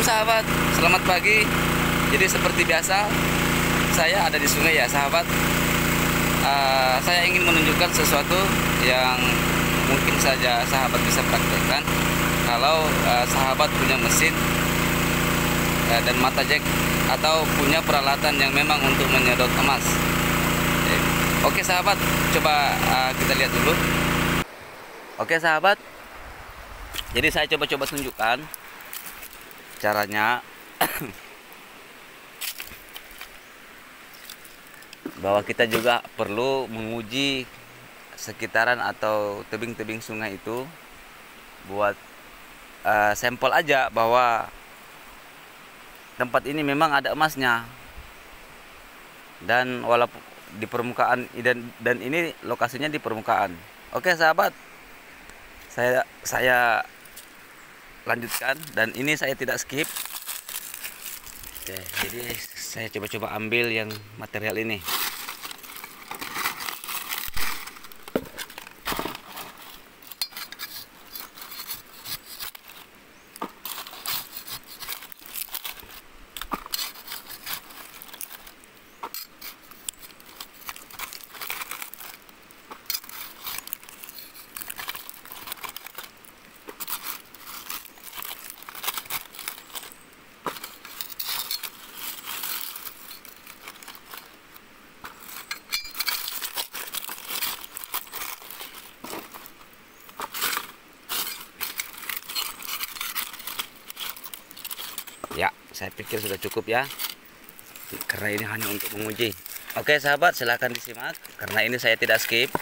sahabat, selamat pagi. Jadi seperti biasa, saya ada di sungai ya sahabat. Saya ingin menunjukkan sesuatu yang mungkin saja sahabat bisa praktekkan. Kalau sahabat punya mesin dan mata jack atau punya peralatan yang memang untuk menyedot emas. Oke sahabat, coba kita lihat dulu. Oke sahabat, jadi saya coba tunjukkan caranya bahwa kita juga perlu menguji sekitaran atau tebing-tebing sungai itu buat sampel aja bahwa tempat ini memang ada emasnya, dan walaupun di permukaan, dan ini lokasinya di permukaan. Oke sahabat, saya lanjutkan, dan ini saya tidak skip. Oke, jadi saya coba ambil yang material ini. Ya, saya pikir sudah cukup ya, karena ini hanya untuk menguji. Oke sahabat, silahkan disimak, karena ini saya tidak skip.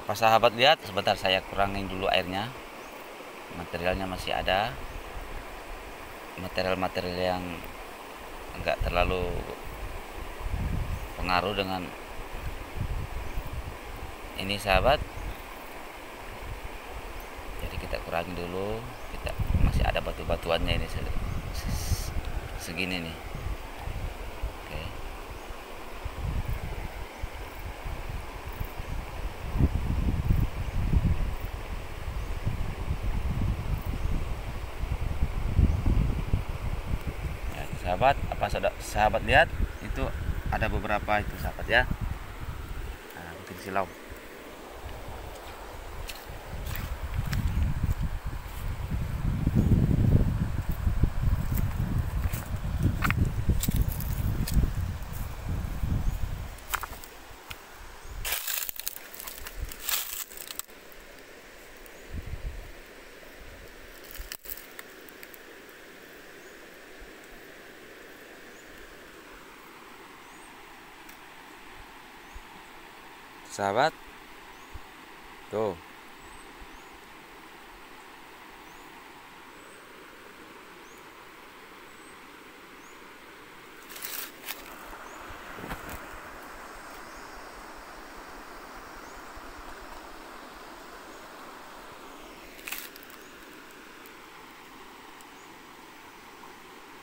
Apa sahabat lihat? Sebentar saya kurangin dulu airnya. Materialnya masih ada. Material-material yang enggak terlalu pengaruh dengan ini sahabat. Jadi kita kurangin dulu. Kita masih ada batu-batuannya ini segini nih. Oke. Sahabat, apa sahabat lihat? Itu ada beberapa itu sahabat ya. Nah, mungkin silau. sahabat. Tuh.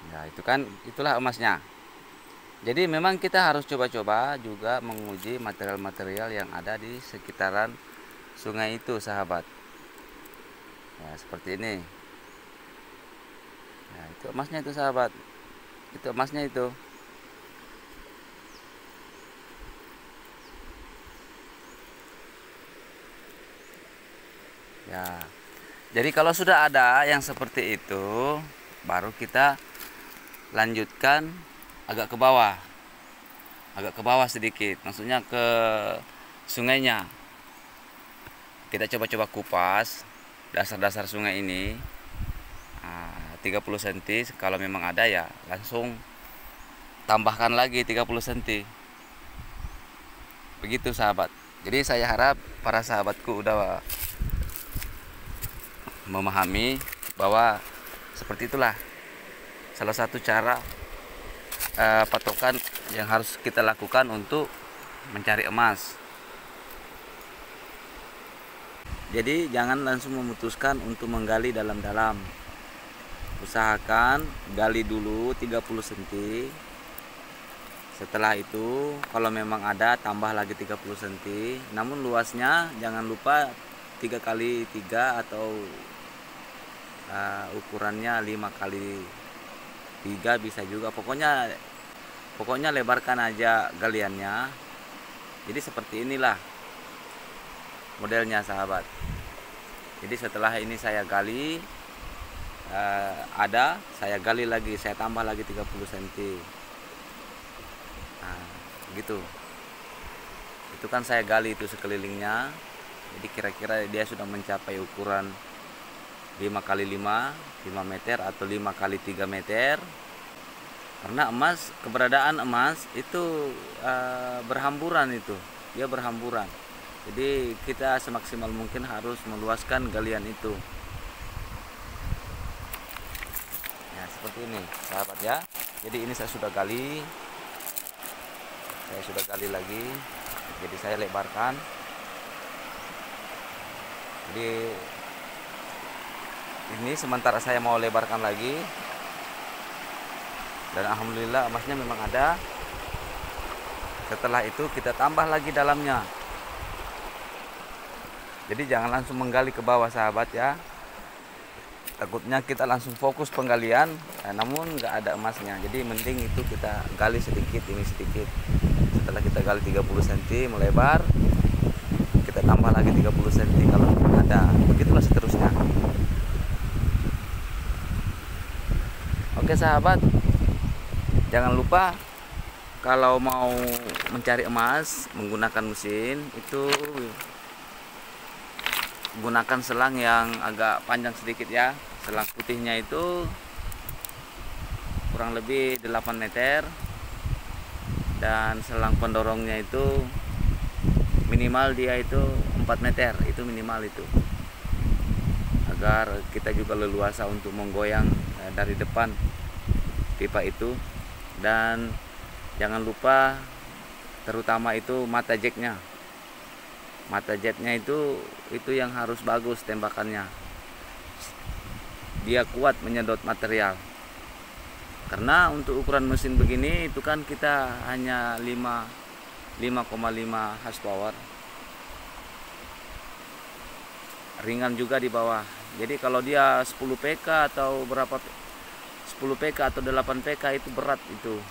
Ya, itu kan itulah emasnya. Jadi memang kita harus coba-coba juga menguji material-material yang ada di sekitaran sungai itu, sahabat. Ya, seperti ini. Nah, itu emasnya itu, sahabat. Itu emasnya itu. Ya. Jadi kalau sudah ada yang seperti itu, baru kita lanjutkan agak ke bawah. Agak ke bawah sedikit, maksudnya ke sungainya. Kita coba-coba kupas dasar-dasar sungai ini 30 cm. Kalau memang ada ya langsung tambahkan lagi 30 cm. Begitu, sahabat. Jadi saya harap para sahabatku udah memahami bahwa seperti itulah salah satu cara patokan yang harus kita lakukan untuk mencari emas. Jadi jangan langsung memutuskan untuk menggali dalam-dalam. Usahakan gali dulu 30 cm. Setelah itu kalau memang ada tambah lagi 30 cm. Namun luasnya jangan lupa 3 kali 3 atau ukurannya 5 kali 3 bisa juga. Pokoknya lebarkan aja galiannya. Jadi seperti inilah modelnya, sahabat. Jadi setelah ini saya gali, saya gali lagi, saya tambah lagi 30 cm. Nah, gitu. Itu kan saya gali itu sekelilingnya. Jadi kira-kira dia sudah mencapai ukuran 5 kali 5 meter atau 5 kali 3 meter. Karena keberadaan emas itu berhamburan itu. Dia berhamburan. Jadi kita semaksimal mungkin harus meluaskan galian itu. Ya, seperti ini, sahabat ya. Jadi ini saya sudah gali. Saya sudah gali lagi. Jadi saya lebarkan. Jadi ini sementara saya mau lebarkan lagi. Dan alhamdulillah emasnya memang ada. Setelah itu kita tambah lagi dalamnya. Jadi jangan langsung menggali ke bawah, sahabat ya. Takutnya kita langsung fokus penggalian, namun nggak ada emasnya. Jadi mending itu kita gali sedikit, ini sedikit. Setelah kita gali 30 cm melebar, kita tambah lagi 30 cm kalau ada. Begitulah seterusnya. Oke, sahabat. Jangan lupa kalau mau mencari emas menggunakan mesin itu gunakan selang yang agak panjang sedikit ya. Selang putihnya itu kurang lebih 8 meter dan selang pendorongnya itu minimal dia itu 4 meter, itu minimal itu. Agar kita juga leluasa untuk menggoyang dari depan pipa itu. Dan jangan lupa terutama itu mata jacknya. Mata jetnya itu yang harus bagus tembakannya. Dia kuat menyedot material. Karena untuk ukuran mesin begini itu kan kita hanya 5,5 horsepower. Ringan juga di bawah. Jadi kalau dia 10 PK atau 10 PK atau 8 PK itu berat itu.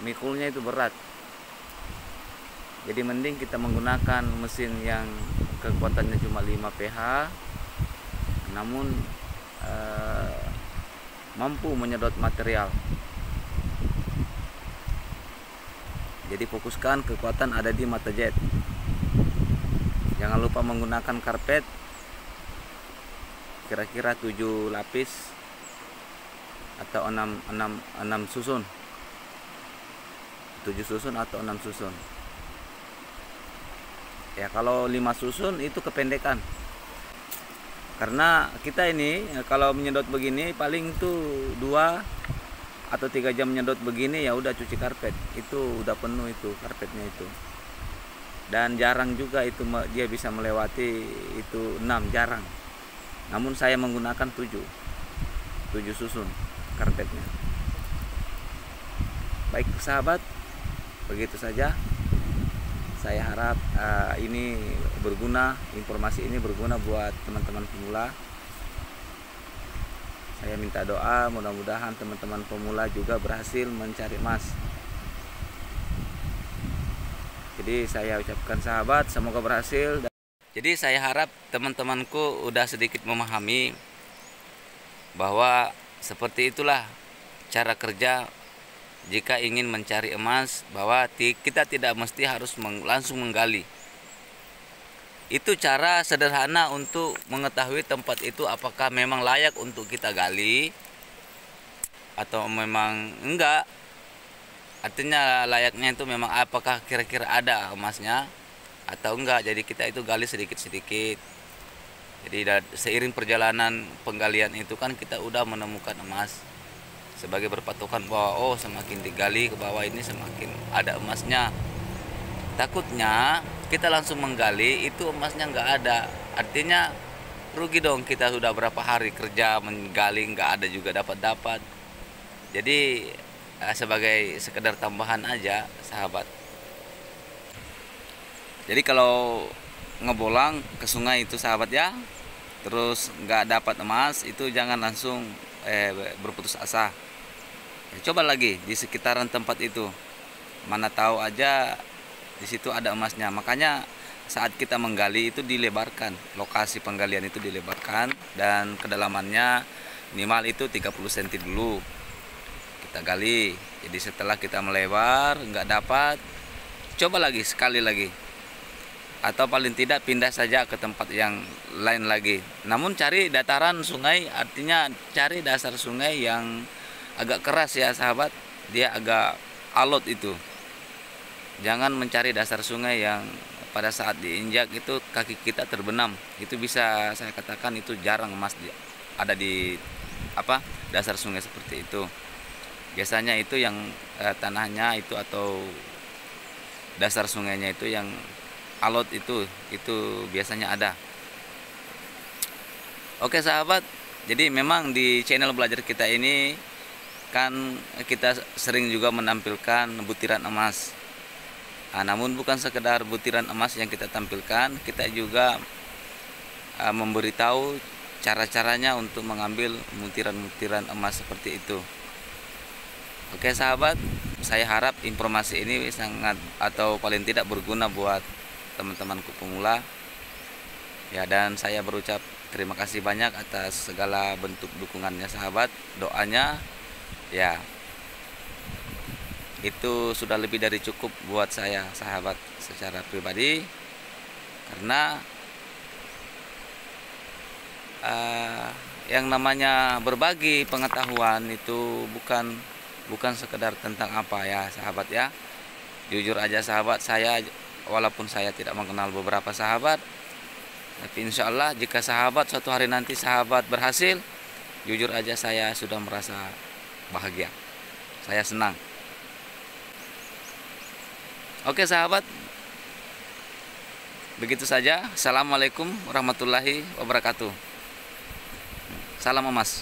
Mikulnya itu berat. Jadi mending kita menggunakan mesin yang kekuatannya cuma 5 PH namun mampu menyedot material. Jadi fokuskan kekuatan ada di mata jet. Jangan lupa menggunakan karpet kira-kira 7 lapis atau 6 susun. 7 susun atau 6 susun. Ya kalau 5 susun itu kependekan. Karena kita ini kalau menyedot begini paling tuh 2 atau 3 jam menyedot begini ya udah cuci karpet. Itu udah penuh itu karpetnya itu. Dan jarang juga itu dia bisa melewati itu 6, jarang. Namun saya menggunakan 7 susun karpetnya. Baik sahabat, begitu saja. Saya harap ini berguna, informasi ini berguna buat teman-teman pemula. Saya minta doa, mudah-mudahan teman-teman pemula juga berhasil mencari emas. Jadi saya ucapkan sahabat, semoga berhasil. Jadi saya harap teman-temanku udah sedikit memahami bahwa seperti itulah cara kerja jika ingin mencari emas, bahwa kita tidak mesti harus langsung menggali. Itu cara sederhana untuk mengetahui tempat itu apakah memang layak untuk kita gali atau memang enggak. Artinya layaknya itu memang apakah kira-kira ada emasnya atau enggak. Jadi kita itu gali sedikit-sedikit. Jadi seiring perjalanan penggalian itu kan kita udah menemukan emas. Sebagai berpatokan bahwa oh semakin digali ke bawah ini semakin ada emasnya. Takutnya kita langsung menggali itu emasnya nggak ada. Artinya rugi dong, kita sudah berapa hari kerja menggali nggak ada juga dapat. Jadi sebagai sekedar tambahan aja sahabat. Jadi kalau ngebolang ke sungai itu sahabat ya, terus nggak dapat emas itu jangan langsung berputus asa. Coba lagi di sekitaran tempat itu, mana tahu aja di situ ada emasnya. Makanya saat kita menggali itu dilebarkan, lokasi penggalian itu dilebarkan dan kedalamannya minimal itu 30 cm dulu kita gali. Jadi setelah kita melebar nggak dapat, coba lagi sekali lagi, atau paling tidak pindah saja ke tempat yang lain lagi. Namun cari dataran sungai, artinya cari dasar sungai yang agak keras ya sahabat, dia agak alot itu. Jangan mencari dasar sungai yang pada saat diinjak itu kaki kita terbenam. Itu bisa saya katakan itu jarang emas ada di dasar sungai seperti itu. Biasanya itu yang tanahnya itu atau dasar sungainya itu yang alot itu biasanya ada. Oke sahabat, jadi memang di channel belajar kita ini kan kita sering juga menampilkan butiran emas. Namun bukan sekedar butiran emas yang kita tampilkan, kita juga memberitahu cara-caranya untuk mengambil butiran-butiran emas seperti itu. Oke sahabat, saya harap informasi ini sangat atau paling tidak berguna buat teman-temanku pemula. Ya, dan saya berucap terima kasih banyak atas segala bentuk dukungannya sahabat, doanya. Ya, itu sudah lebih dari cukup buat saya sahabat secara pribadi, karena yang namanya berbagi pengetahuan itu bukan sekedar tentang apa ya sahabat ya. Jujur aja sahabat, saya walaupun saya tidak mengenal beberapa sahabat, tapi insya Allah jika sahabat suatu hari nanti sahabat berhasil, jujur aja saya sudah merasa bahagia, saya senang. Oke sahabat, begitu saja. Assalamualaikum warahmatullahi wabarakatuh. Salam emas.